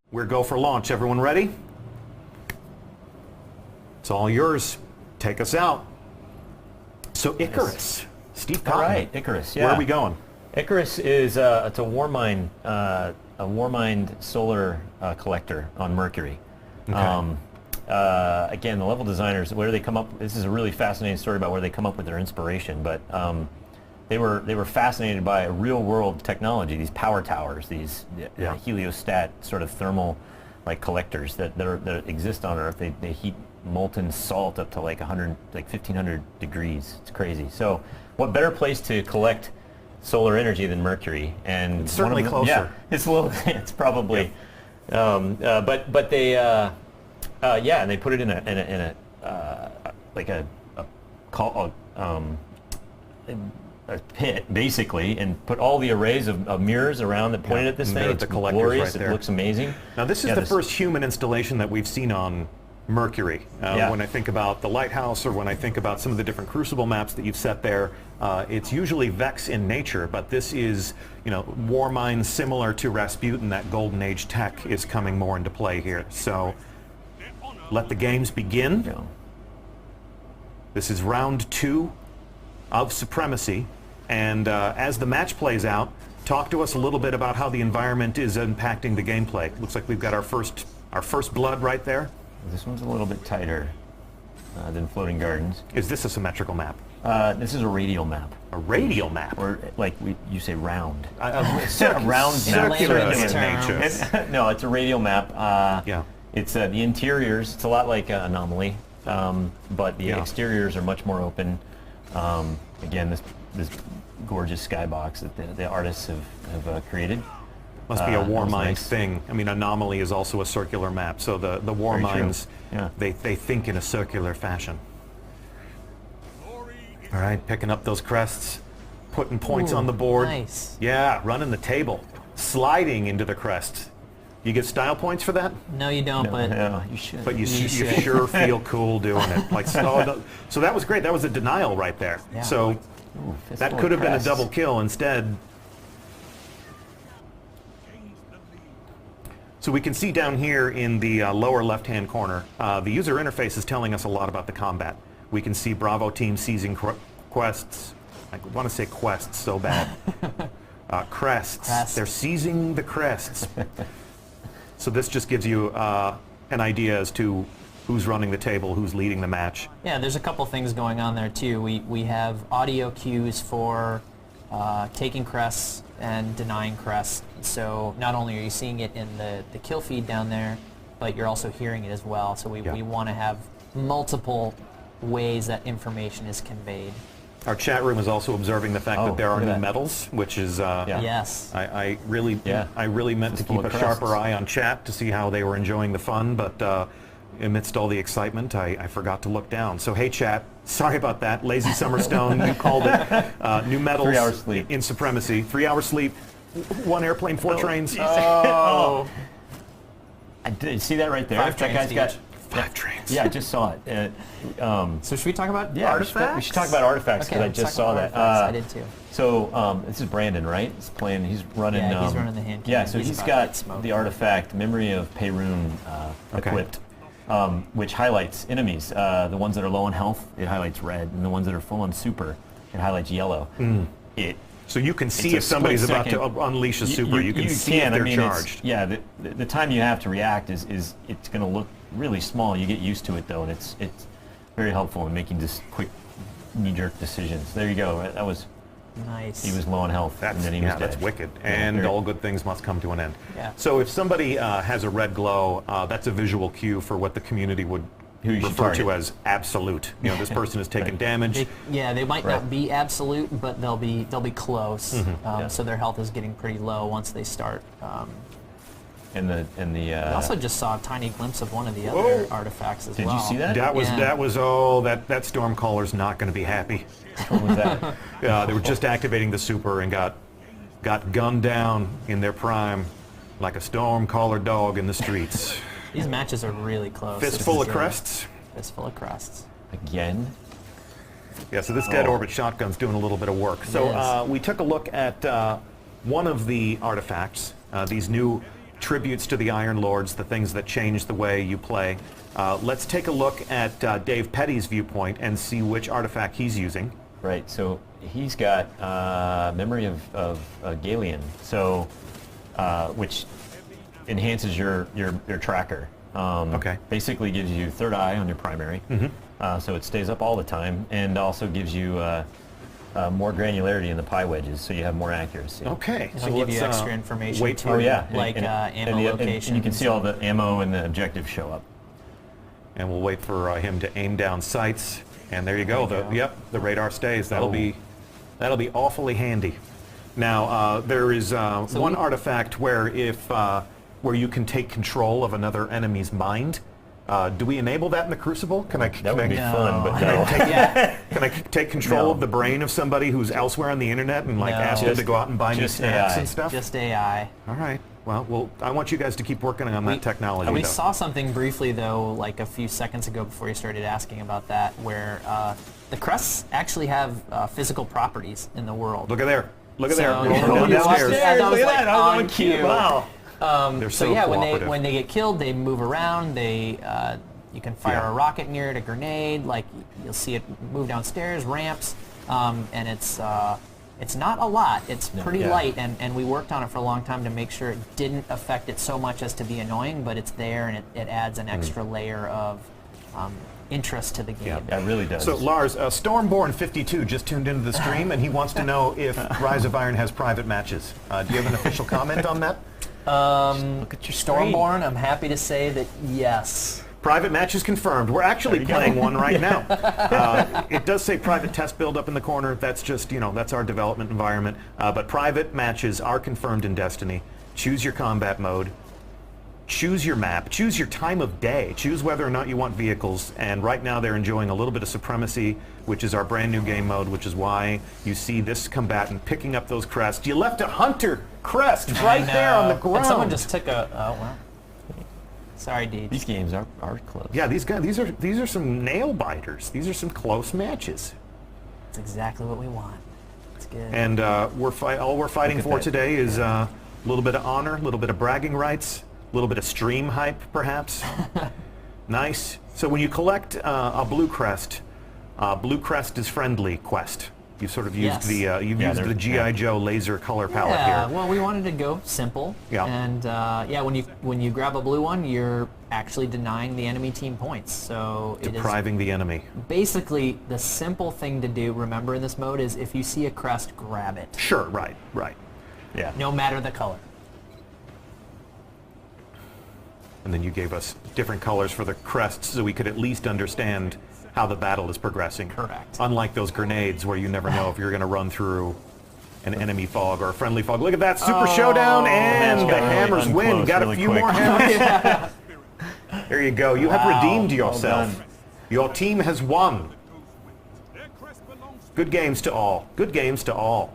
We're go for launch. Everyone ready? It's all yours. Take us out. So Icarus, Steve Cotton. All right, Icarus. Yeah. Where are we going? Icarus is it's a Warmind solar collector on Mercury. Okay. Again, the level designers, where they come up. This is a really fascinating story about where they come up with their inspiration. But they were fascinated by a real-world technology. These power towers, these heliostat sort of thermal like collectors that exist on Earth. They heat molten salt up to like 1,500 degrees. It's crazy. So, what better place to collect solar energy than Mercury? And it's certainly closer. Yeah, it's a little. It's probably. Yep. But they and they put it in a pit basically, and put all the arrays of mirrors around that pointed at this thing. It's glorious. Right there. It looks amazing. Now this is the first human installation that we've seen on Mercury. When I think about the lighthouse, or when I think about some of the different Crucible maps that you've set there, it's usually Vex in nature, but this is, Warmind similar to Rasputin. That Golden Age tech is coming more into play here. So let the games begin. Yeah. This is round 2 of Supremacy, and as the match plays out, talk to us a little bit about how the environment is impacting the gameplay. Looks like we've got our first blood right there. This one's a little bit tighter than Floating Gardens. Is this a symmetrical map? This is a radial map. A radial map? Or like you say round. Round Circular in nature. No, it's a radial map. Yeah. It's the interiors. It's a lot like Anomaly, but the exteriors are much more open. Again, this gorgeous skybox that the artists have created. Must be a Warmind nice thing. I mean, Anomaly is also a circular map, so the Warminds, they think in a circular fashion. All right, picking up those crests, putting points on the board. Nice. Yeah, running the table, sliding into the crest. You get style points for that? No, you don't, but you should. But you sure feel cool doing it. Like so that was great. That was a denial right there. Yeah. So that could have been a double kill instead. So we can see down here in the lower left-hand corner, the user interface is telling us a lot about the combat. We can see Bravo team seizing quests. I want to say quests so bad. Crests. They're seizing the crests. So this just gives you an idea as to who's running the table, who's leading the match. Yeah, there's a couple things going on there too. We have audio cues for taking crests and denying crests. So not only are you seeing it in the kill feed down there, but you're also hearing it as well. So we want to have multiple ways that information is conveyed. Our chat room is also observing the fact that there are new medals, which is yes. I really meant to keep a sharper eye on chat to see how they were enjoying the fun, but amidst all the excitement, I forgot to look down. So hey chat, sorry about that. Lazy Summerstone, you called it. New medals 3 hours sleep in Supremacy. 3 hours sleep, 1 airplane, 4 trains. Oh. I did see that right there. 5 that guy's got 5 trains. Yeah, I just saw it. So should we talk about artifacts? We should talk about artifacts, because I just saw that. I did too. So this is Brandon, right? He's playing. He's running. Yeah, he's running the hand cannon. Yeah, so he's got the artifact Memory of Perun equipped, which highlights enemies. The ones that are low on health, it highlights red, and the ones that are full on super, it highlights yellow. So you can see if somebody's about to unleash a super. You can see if they're charged. Yeah, the time you have to react is it's going to look really small. You get used to it though, and it's very helpful in making just quick knee-jerk decisions. There you go. That was nice. He was low on health, and then he was dead. That's wicked. And all good things must come to an end. Yeah. So if somebody has a red glow, that's a visual cue for what the community would refer to as absolute. This person is taking damage. They might not be absolute, but they'll be close. So their health is getting pretty low once they start. We also just saw a tiny glimpse of one of the other artifacts as well. Did you see that? That was that Stormcaller's not going to be happy. What was that? They were just activating the super and got gunned down in their prime like a Stormcaller dog in the streets. These matches are really close. Fistful of crests. Fistful of crests. Again? Yeah, so this dead orbit shotgun's doing a little bit of work. So we took a look at one of the artifacts, these new tributes to the Iron Lords, the things that change the way you play. Let's take a look at Dave Petty's viewpoint and see which artifact he's using. Right, so he's got memory of Galian, so which enhances your tracker. Okay. Basically gives you third eye on your primary, so it stays up all the time, and also gives you more granularity in the pie wedges, so you have more accuracy. Okay, It'll give you extra information wait too, for like ammo location. And you can see all the ammo and the objectives show up. And we'll wait for him to aim down sights. And there you go. The radar stays. That'll be awfully handy. Now there is one artifact where where you can take control of another enemy's mind. Do we enable that in the Crucible? Can I? That would be fun, but Can no. can I take control of the brain of somebody who's elsewhere on the internet and like ask them to go out and buy me snacks AI. and stuff? Just AI. All right. Well, I want you guys to keep working on that technology. We though. saw something briefly, though, like a few seconds ago before you started asking about that, where the crests actually have physical properties in the world. Look at there. Look at So, there. you Rolling know, down the stairs. that was Look at like that. That was on cute. cue. Wow. They're So so yeah, cooperative. when they get killed, they move around. They you can fire Yeah. a rocket near it, a grenade. Like you'll see it move downstairs, ramps, and it's not a lot. It's pretty Yeah. light, and we worked on it for a long time to make sure it didn't affect it so much as to be annoying, but it's there, and it adds an extra layer of interest to the game. Yeah, it really does. So Lars, Stormborn52 just tuned into the stream, and he wants to know if Rise of Iron has private matches. Do you have an official comment on that? Look at your screen. Stormborn, I'm happy to say that yes. Private matches confirmed. We're actually playing one right now. It does say private test build up in the corner. That's just, that's our development environment. But private matches are confirmed in Destiny. Choose your combat mode. Choose your map. Choose your time of day. Choose whether or not you want vehicles. And right now they're enjoying a little bit of Supremacy, which is our brand new game mode, which is why you see this combatant picking up those crests. You left a hunter crest right there on the ground. And someone just took a. Oh well. Sorry, Deej. These games are close. Yeah, these are some nail biters. These are some close matches. That's exactly what we want. It's good. And all we're fighting Look at for that. today is a little bit of honor, a little bit of bragging rights, a little bit of stream hype, perhaps. Nice. So when you collect a blue crest is friendly quest. You've sort of used Yes. the GI Joe laser color palette yeah, here. well, we wanted to go simple. Yeah. And when you grab a blue one, you're actually denying the enemy team points. So it is Depriving the enemy. basically the simple thing to do. Remember in this mode is if you see a crest, grab it, Sure, right. Yeah. no matter the color. And then you gave us different colors for the crests so we could at least understand how the battle is progressing. Correct. Unlike those grenades where you never know if you're going to run through an enemy fog or a friendly fog. Look at that super showdown, and match the got really hammers win. unclose Got a really few quick. more hammers. There you go. You have Wow. redeemed Well yourself. done. Your team has won. Good games to all. Good games to all.